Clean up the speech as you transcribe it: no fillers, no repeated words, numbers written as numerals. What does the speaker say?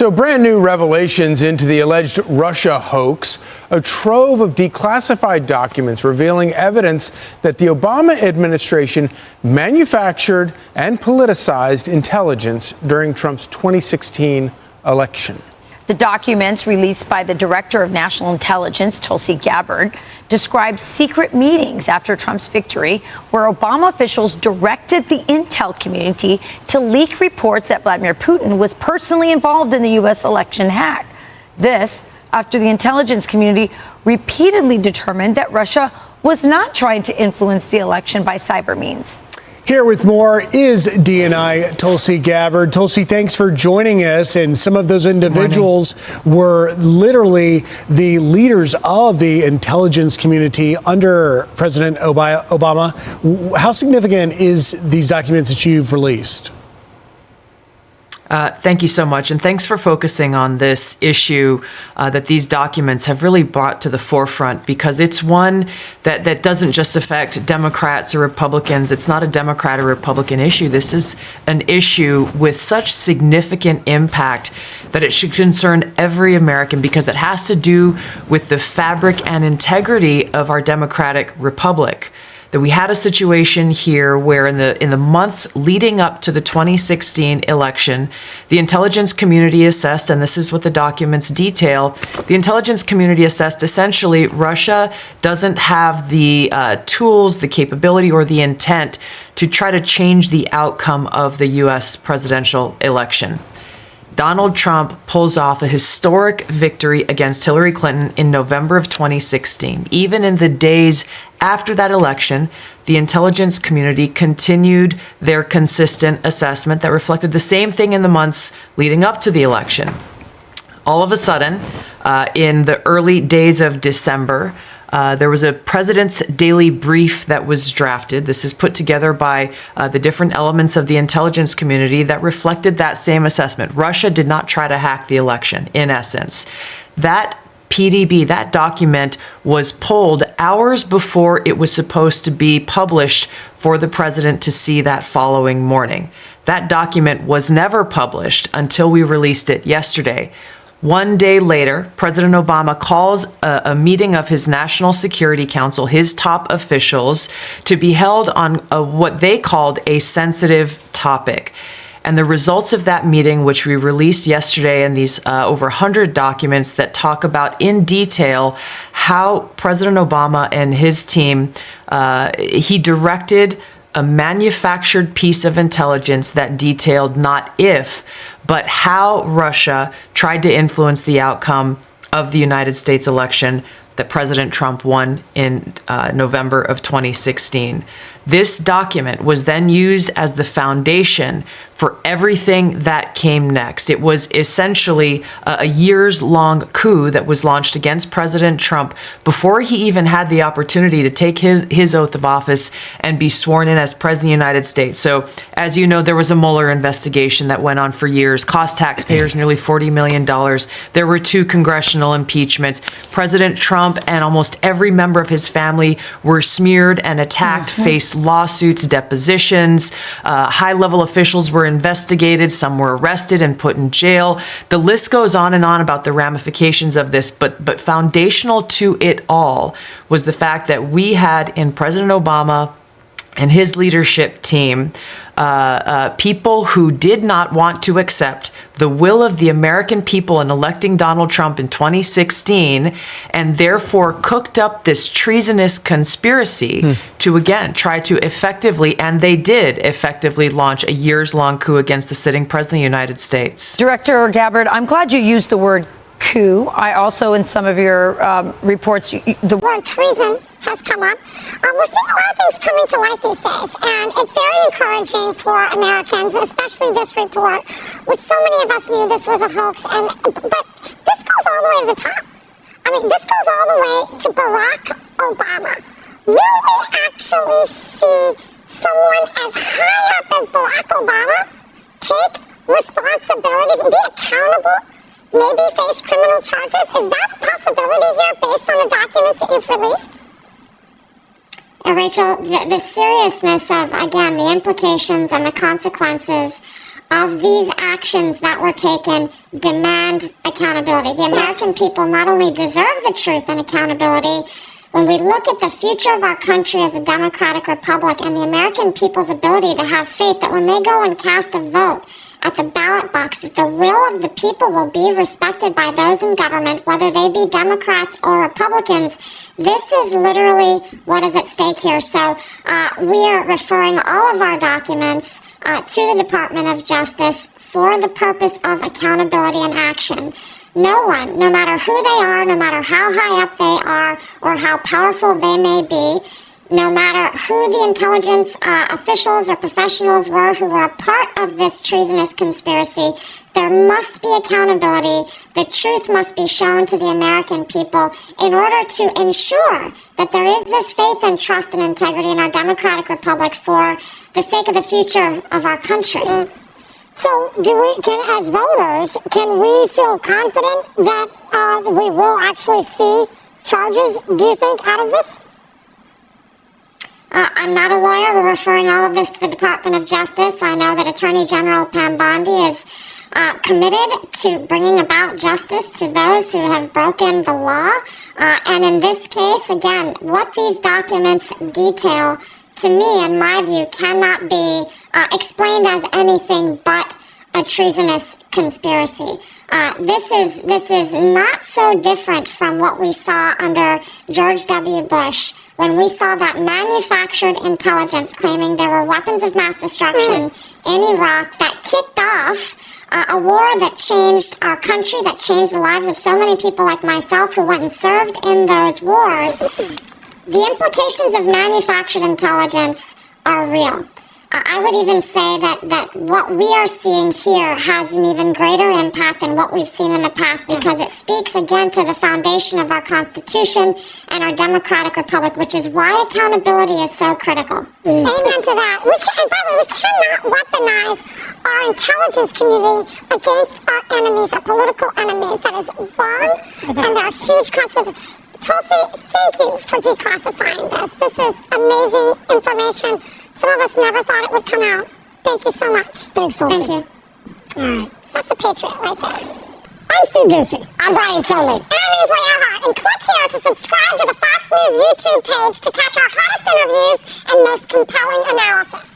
So brand new revelations into the alleged Russia hoax, a trove of declassified documents revealing evidence that the Obama administration manufactured and politicized intelligence during Trump's 2016 election. The documents released by the Director of National Intelligence, Tulsi Gabbard, described secret meetings after Trump's victory where Obama officials directed the intel community to leak reports that Vladimir Putin was personally involved in the U.S. election hack. This after the intelligence community repeatedly determined that Russia was not trying to influence the election by cyber means. Here with more is DNI Tulsi Gabbard. Tulsi, thanks for joining us. And some of those individuals were literally the leaders of the intelligence community under President Obama. How significant is these documents that you've released? Thank you so much. And thanks for focusing on this issue that these documents have really brought to the forefront, because it's one that doesn't just affect Democrats or Republicans. It's not a Democrat or Republican issue. This is an issue with such significant impact that it should concern every American, because it has to do with the fabric and integrity of our democratic republic. That we had a situation here where in the months leading up to the 2016 election, the intelligence community assessed, and this is what the documents detail, the intelligence community assessed essentially Russia doesn't have the tools, the capability, or the intent to try to change the outcome of the U.S. presidential election. Donald Trump pulls off a historic victory against Hillary Clinton in November of 2016. Even in the days after that election, the intelligence community continued their consistent assessment that reflected the same thing in the months leading up to the election. All of a sudden, in the early days of December, there was a president's daily brief that was drafted. This is put together by the different elements of the intelligence community that reflected that same assessment. Russia did not try to hack the election, in essence. That PDB, that document, was pulled hours before it was supposed to be published for the president to see that following morning. That document was never published until we released it yesterday. One day later, President Obama calls a meeting of his National Security Council, his top officials, to be held on what they called a sensitive topic. And the results of that meeting, which we released yesterday, and these over 100 documents that talk about in detail how President Obama and his team, he directed a manufactured piece of intelligence that detailed not if, but how Russia tried to influence the outcome of the United States election that President Trump won in November of 2016. This document was then used as the foundation for everything that came next. It was essentially a years-long coup that was launched against President Trump before he even had the opportunity to take his oath of office and be sworn in as President of the United States. So, as you know, there was a Mueller investigation that went on for years, cost taxpayers nearly $40 million. There were 2 congressional impeachments. President Trump and almost every member of his family were smeared and attacked, faced lawsuits, depositions. High-level officials were investigated, some were arrested and put in jail. The list goes on and on about the ramifications of this, but foundational to it all was the fact that we had in President Obama and his leadership team people who did not want to accept the will of the American people in electing Donald Trump in 2016, and therefore cooked up this treasonous conspiracy to, again, try to effectively, and they did effectively, launch a years-long coup against the sitting president of the United States. Director Gabbard, I'm glad you used the word coup. I also, in some of your reports, the word treason has come up. We're seeing a lot of things coming to light these days, and it's very encouraging for Americans, especially this report, which so many of us knew this was a hoax. But this goes all the way to the top. I mean, this goes all the way to Barack Obama. Will we actually see someone as high up as Barack Obama take responsibility, be accountable, maybe face criminal charges? Is that a possibility here based on the documents that you've released? Rachel, the seriousness of, again, the implications and the consequences of these actions that were taken demand accountability. The American people not only deserve the truth and accountability, when we look at the future of our country as a democratic republic and the American people's ability to have faith that when they go and cast a vote at the ballot box, that the will of the people will be respected by those in government, whether they be Democrats or Republicans, this is literally what is at stake here. So we are referring all of our documents to the Department of Justice for the purpose of accountability and action. No one, no matter who they are, no matter how high up they are, or how powerful they may be, no matter who the intelligence officials or professionals were who were a part of this treasonous conspiracy, there must be accountability. The truth must be shown to the American people in order to ensure that there is this faith and trust and integrity in our democratic republic for the sake of the future of our country. So, as voters, can we feel confident that we will actually see charges, do you think, out of this? I'm not a lawyer. We're referring all of this to the Department of Justice. I know that Attorney General Pam Bondi is committed to bringing about justice to those who have broken the law. And in this case, again, what these documents detail, to me, in my view, cannot be explained as anything but a treasonous conspiracy. This is not so different from what we saw under George W. Bush, when we saw that manufactured intelligence claiming there were weapons of mass destruction in Iraq that kicked off a war that changed our country, that changed the lives of so many people like myself who went and served in those wars. The implications of manufactured intelligence are real. I would even say that what we are seeing here has an even greater impact than what we've seen in the past, because it speaks again to the foundation of our Constitution and our democratic republic, which is why accountability is so critical. Amen to that. And by the way, we cannot weaponize our intelligence community against our enemies, our political enemies. That is wrong, and there are huge consequences. Tulsi, thank you for declassifying this. This is amazing information. Some of us never thought it would come out. Thank you so much. Thanks, Tulsi. Thank you. All right. That's a patriot right there. I'm Steve Doocy. I'm Brian Kilmeade. And I'm Ainsley Earhart. And click here to subscribe to the Fox News YouTube page to catch our hottest interviews and most compelling analysis.